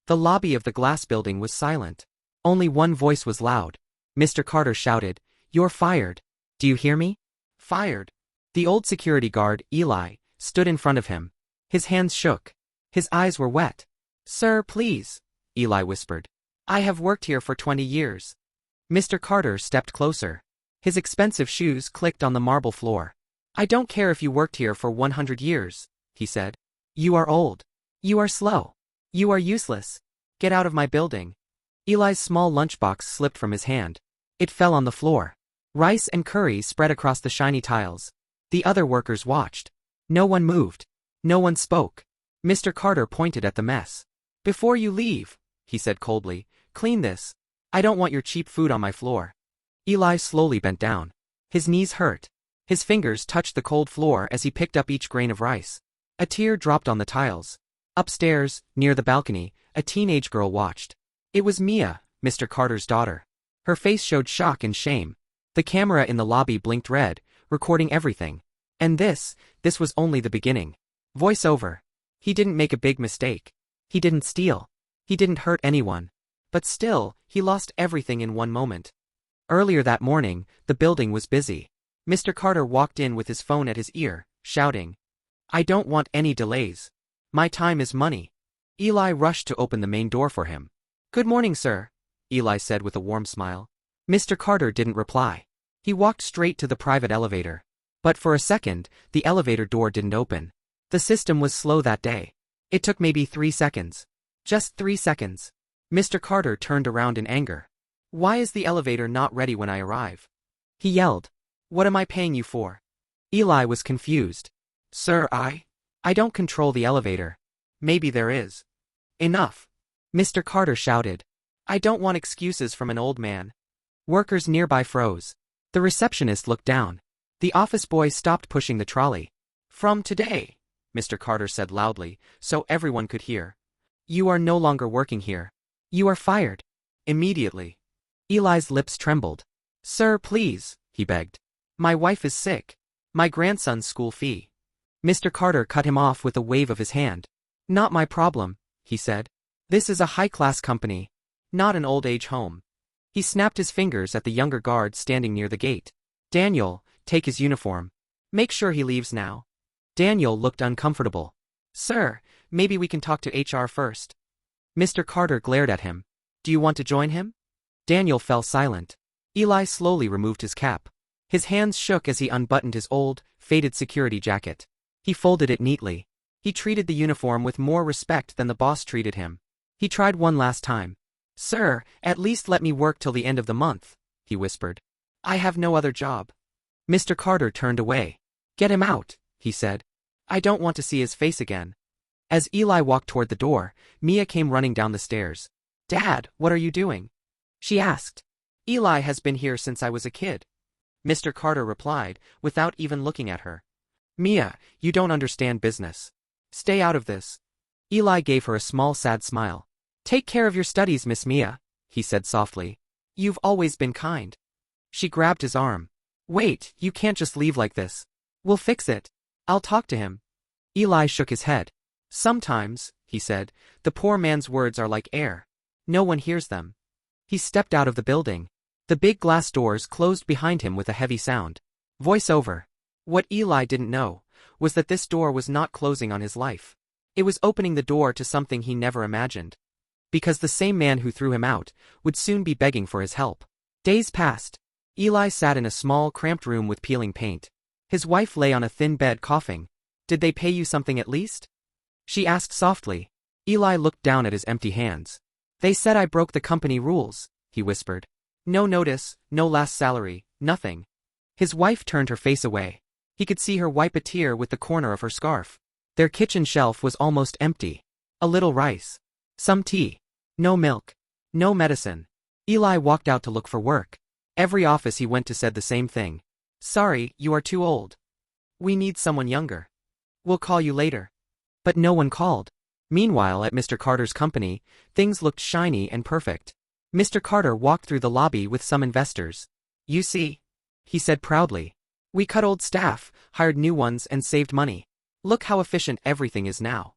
The lobby of the glass building was silent. Only one voice was loud. Mr. Carter shouted, "You're fired. Do you hear me?" Fired. The old security guard, Eli, stood in front of him. His hands shook. His eyes were wet. "Sir, please," Eli whispered. "I have worked here for 20 years. Mr. Carter stepped closer. His expensive shoes clicked on the marble floor. "I don't care if you worked here for 100 years, he said. "You are old. You are slow. You are useless. Get out of my building." Eli's small lunchbox slipped from his hand. It fell on the floor. Rice and curry spread across the shiny tiles. The other workers watched. No one moved. No one spoke. Mr. Carter pointed at the mess. "Before you leave," he said coldly, "clean this. I don't want your cheap food on my floor." Eli slowly bent down. His knees hurt. His fingers touched the cold floor as he picked up each grain of rice. A tear dropped on the tiles. Upstairs, near the balcony, a teenage girl watched. It was Mia, Mr. Carter's daughter. Her face showed shock and shame. The camera in the lobby blinked red, recording everything. And this was only the beginning. Voiceover. He didn't make a big mistake. He didn't steal. He didn't hurt anyone. But still, he lost everything in one moment. Earlier that morning, the building was busy. Mr. Carter walked in with his phone at his ear, shouting, "I don't want any delays. My time is money." Eli rushed to open the main door for him. "Good morning, sir," Eli said with a warm smile. Mr. Carter didn't reply. He walked straight to the private elevator. But for a second, the elevator door didn't open. The system was slow that day. It took maybe 3 seconds. Just 3 seconds. Mr. Carter turned around in anger. "Why is the elevator not ready when I arrive?" he yelled. "What am I paying you for?" Eli was confused. "Sir, I don't control the elevator." "Maybe there is." "Enough," Mr. Carter shouted. "I don't want excuses from an old man." Workers nearby froze. The receptionist looked down. The office boy stopped pushing the trolley. "From today," Mr. Carter said loudly, so everyone could hear, "you are no longer working here. You are fired. Immediately." Eli's lips trembled. "Sir, please," he begged. "My wife is sick. My grandson's school fee." Mr. Carter cut him off with a wave of his hand. "Not my problem," he said. "This is a high-class company. Not an old-age home." He snapped his fingers at the younger guard standing near the gate. "Daniel, take his uniform. Make sure he leaves now." Daniel looked uncomfortable. "Sir, maybe we can talk to HR first." Mr. Carter glared at him. "Do you want to join him?" Daniel fell silent. Eli slowly removed his cap. His hands shook as he unbuttoned his old, faded security jacket. He folded it neatly. He treated the uniform with more respect than the boss treated him. He tried one last time. "Sir, at least let me work till the end of the month," he whispered. "I have no other job." Mr. Carter turned away. "Get him out," he said. "I don't want to see his face again." As Eli walked toward the door, Mia came running down the stairs. "Dad, what are you doing?" she asked. "Eli has been here since I was a kid," Mr. Carter replied, without even looking at her. "Mia, you don't understand business. Stay out of this." Eli gave her a small sad smile. "Take care of your studies, Miss Mia," he said softly. "You've always been kind." She grabbed his arm. "Wait, you can't just leave like this. We'll fix it. I'll talk to him." Eli shook his head. "Sometimes," he said, "the poor man's words are like air. No one hears them." He stepped out of the building. The big glass doors closed behind him with a heavy sound. Voiceover. What Eli didn't know was that this door was not closing on his life. It was opening the door to something he never imagined. Because the same man who threw him out would soon be begging for his help. Days passed. Eli sat in a small, cramped room with peeling paint. His wife lay on a thin bed coughing. "Did they pay you something at least?" she asked softly. Eli looked down at his empty hands. "They said I broke the company rules," he whispered. "No notice, no last salary, nothing." His wife turned her face away. He could see her wipe a tear with the corner of her scarf. Their kitchen shelf was almost empty. A little rice. Some tea. No milk. No medicine. Eli walked out to look for work. Every office he went to said the same thing. "Sorry, you are too old. We need someone younger. We'll call you later." But no one called. Meanwhile, at Mr. Carter's company, things looked shiny and perfect. Mr. Carter walked through the lobby with some investors. "You see," he said proudly. "We cut old staff, hired new ones and saved money. Look how efficient everything is now."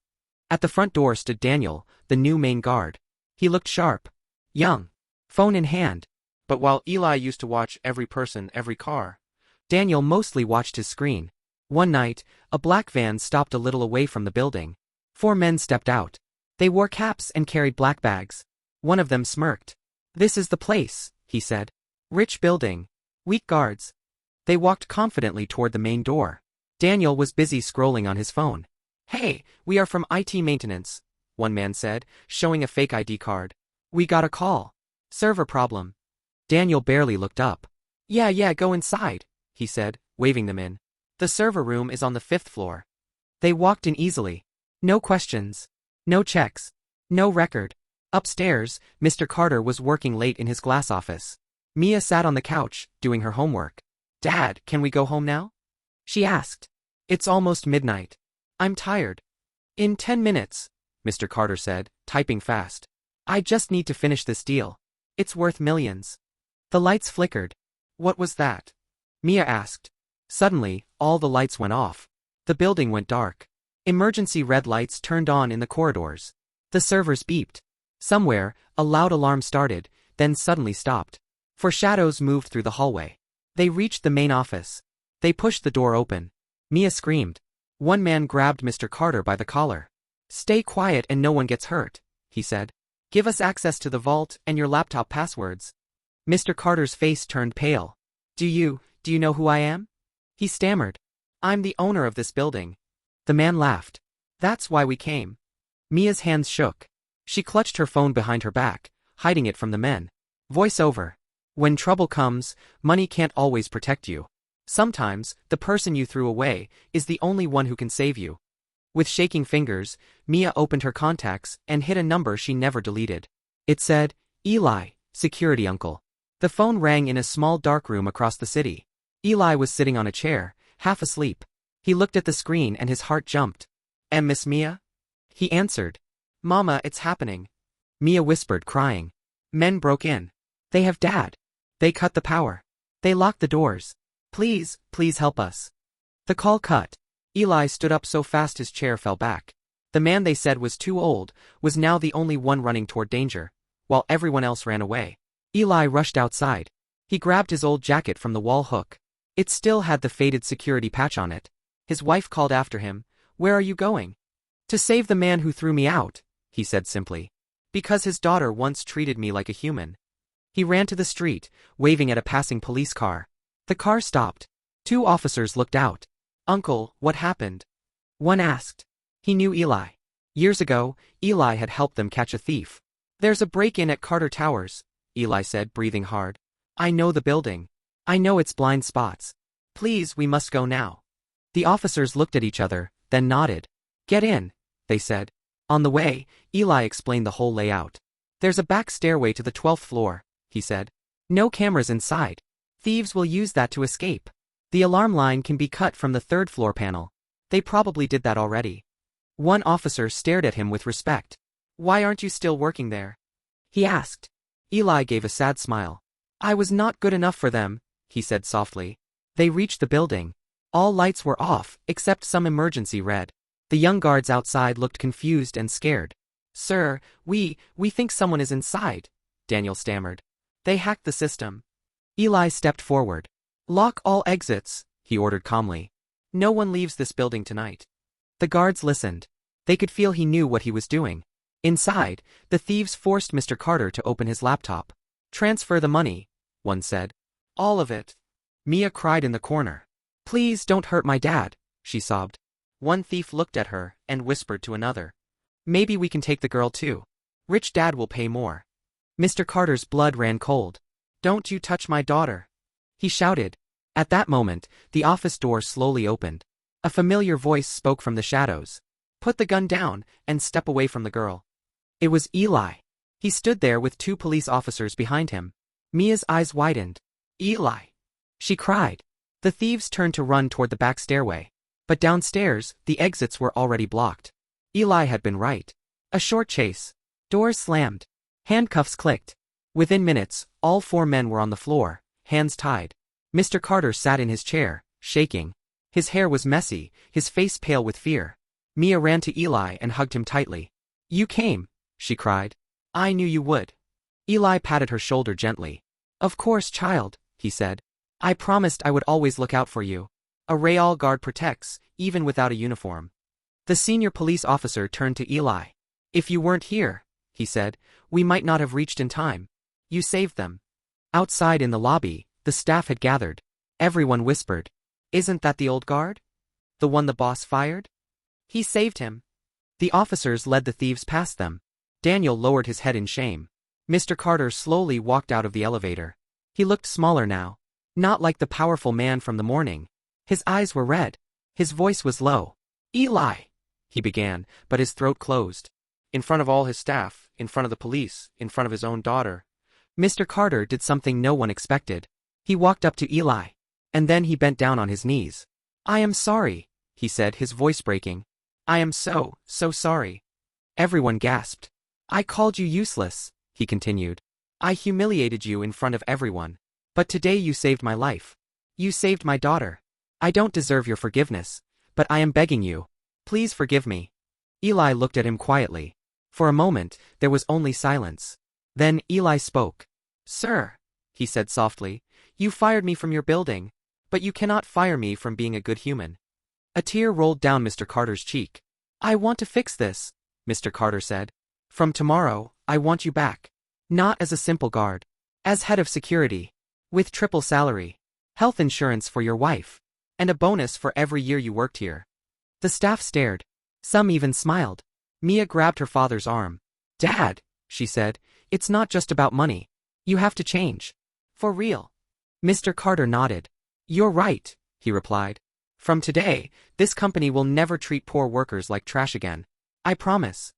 At the front door stood Daniel, the new main guard. He looked sharp. Young. Phone in hand. But while Eli used to watch every person, every car, Daniel mostly watched his screen. One night, a black van stopped a little away from the building. 4 men stepped out. They wore caps and carried black bags. One of them smirked. "This is the place," he said. "Rich building. Weak guards." They walked confidently toward the main door. Daniel was busy scrolling on his phone. "Hey, we are from IT maintenance," one man said, showing a fake ID card. "We got a call. Server problem." Daniel barely looked up. Yeah, go inside," he said, waving them in. "The server room is on the 5th floor." They walked in easily. No questions. No checks. No record. Upstairs, Mr. Carter was working late in his glass office. Mia sat on the couch, doing her homework. "Dad, can we go home now?" she asked. "It's almost midnight. I'm tired." "In 10 minutes," Mr. Carter said, typing fast. "I just need to finish this deal. It's worth millions." The lights flickered. "What was that?" Mia asked. Suddenly, all the lights went off. The building went dark. Emergency red lights turned on in the corridors. The servers beeped. Somewhere, a loud alarm started, then suddenly stopped. 4 shadows moved through the hallway. They reached the main office. They pushed the door open. Mia screamed. One man grabbed Mr. Carter by the collar. "Stay quiet and no one gets hurt," he said. "Give us access to the vault and your laptop passwords." Mr. Carter's face turned pale. Do you know who I am?" he stammered. "I'm the owner of this building." The man laughed. "That's why we came." Mia's hands shook. She clutched her phone behind her back, hiding it from the men. Voice over. "When trouble comes, money can't always protect you. Sometimes, the person you threw away is the only one who can save you." With shaking fingers, Mia opened her contacts and hit a number she never deleted. It said, "Eli, security uncle." The phone rang in a small dark room across the city. Eli was sitting on a chair, half asleep. He looked at the screen and his heart jumped. Miss Mia?" He answered. "Mama, it's happening." Mia whispered, crying. "Men broke in. They have Dad. They cut the power. They locked the doors. Please help us." The call cut. Eli stood up so fast his chair fell back. The man they said was too old was now the only one running toward danger, while everyone else ran away. Eli rushed outside. He grabbed his old jacket from the wall hook. It still had the faded security patch on it. His wife called after him. "Where are you going?" "To save the man who threw me out," he said simply. "Because his daughter once treated me like a human." He ran to the street, waving at a passing police car. The car stopped. 2 officers looked out. "Uncle, what happened?" one asked. He knew Eli. Years ago, Eli had helped them catch a thief. "There's a break-in at Carter Towers," Eli said, breathing hard. "I know the building. I know its blind spots. Please, we must go now." The officers looked at each other, then nodded. "Get in," they said. On the way, Eli explained the whole layout. "There's a back stairway to the 12th floor," he said. "No cameras inside. Thieves will use that to escape. The alarm line can be cut from the 3rd floor panel. They probably did that already." One officer stared at him with respect. "Why aren't you still working there?" he asked. Eli gave a sad smile. "I was not good enough for them," he said softly. They reached the building. All lights were off, except some emergency red. The young guards outside looked confused and scared. "Sir, we think someone is inside," Daniel stammered. "They hacked the system." Eli stepped forward. "Lock all exits," he ordered calmly. "No one leaves this building tonight." The guards listened. They could feel he knew what he was doing. Inside, the thieves forced Mr. Carter to open his laptop. "Transfer the money," one said. "All of it." Mia cried in the corner. "Please don't hurt my dad," she sobbed. One thief looked at her and whispered to another. "Maybe we can take the girl too. Rich dad will pay more." Mr. Carter's blood ran cold. "Don't you touch my daughter," he shouted. At that moment, the office door slowly opened. A familiar voice spoke from the shadows. "Put the gun down and step away from the girl." It was Eli. He stood there with 2 police officers behind him. Mia's eyes widened. "Eli!" she cried. The thieves turned to run toward the back stairway. But downstairs, the exits were already blocked. Eli had been right. A short chase. Doors slammed. Handcuffs clicked. Within minutes, all 4 men were on the floor, hands tied. Mr. Carter sat in his chair, shaking. His hair was messy, his face pale with fear. Mia ran to Eli and hugged him tightly. You came, she cried. I knew you would. Eli patted her shoulder gently. Of course, child, he said. I promised I would always look out for you. A Real Guard protects, even without a uniform. The senior police officer turned to Eli. If you weren't here, he said, we might not have reached in time. You saved them. Outside in the lobby, the staff had gathered. Everyone whispered. Isn't that the old guard? The one the boss fired? He saved him. The officers led the thieves past them. Daniel lowered his head in shame. Mr. Carter slowly walked out of the elevator. He looked smaller now. Not like the powerful man from the morning. His eyes were red. His voice was low. Eli, he began, but his throat closed. In front of all his staff, in front of the police, in front of his own daughter. Mr. Carter did something no one expected. He walked up to Eli. And then he bent down on his knees. I am sorry, he said, his voice breaking. I am so sorry. Everyone gasped. I called you useless, he continued. I humiliated you in front of everyone. But today you saved my life. You saved my daughter. I don't deserve your forgiveness, but I am begging you. Please forgive me. Eli looked at him quietly. For a moment, there was only silence. Then Eli spoke. Sir, he said softly, you fired me from your building, but you cannot fire me from being a good human. A tear rolled down Mr. Carter's cheek. I want to fix this, Mr. Carter said. From tomorrow, I want you back. Not as a simple guard. As head of security. With triple salary. Health insurance for your wife. And a bonus for every year you worked here. The staff stared. Some even smiled. Mia grabbed her father's arm. Dad, she said, it's not just about money. You have to change. For real. Mr. Carter nodded. You're right, he replied. From today, this company will never treat poor workers like trash again. I promise.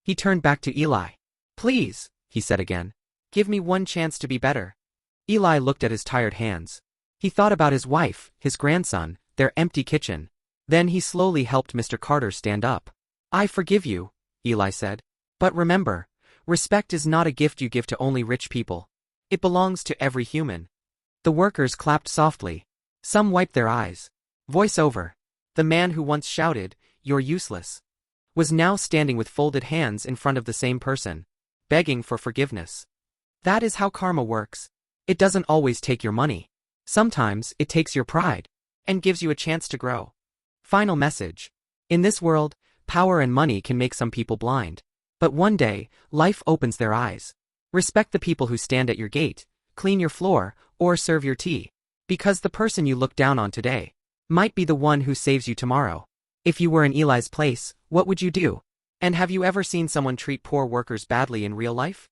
He turned back to Eli. Please, he said again. Give me one chance to be better. Eli looked at his tired hands. He thought about his wife, his grandson, their empty kitchen. Then he slowly helped Mr. Carter stand up. I forgive you, Eli said. But remember, respect is not a gift you give to only rich people. It belongs to every human. The workers clapped softly. Some wiped their eyes. Voice over. The man who once shouted, "You're useless," was now standing with folded hands in front of the same person, begging for forgiveness. That is how karma works. It doesn't always take your money. Sometimes it takes your pride and gives you a chance to grow. Final message. In this world, power and money can make some people blind. But one day, life opens their eyes. Respect the people who stand at your gate, clean your floor, or serve your tea. Because the person you look down on today might be the one who saves you tomorrow. If you were in Eli's place, what would you do? And have you ever seen someone treat poor workers badly in real life?